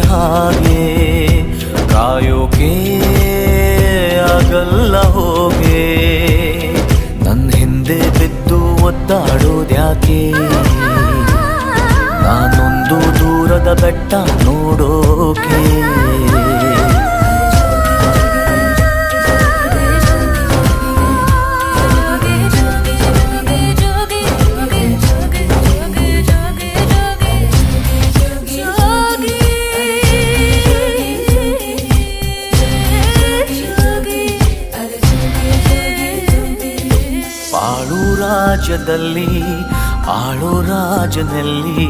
ಹಾಗೆ ಕಾಯೋಕೆ ಆಗಲ್ಲ ಹೋಗೆ ನನ್ನ ಹಿಂದೆ ಬಿದ್ದು ಒದ್ದಾಡೋದ್ಯಾಕೆ ನಾನೊಂದು ದೂರದ ಬೆಟ್ಟ ನೋಡೋಕೆ ಪಾಳು ರಾಜ್ಯದಲ್ಲಿ ಆಳೋ ರಾಜನಲ್ಲಿ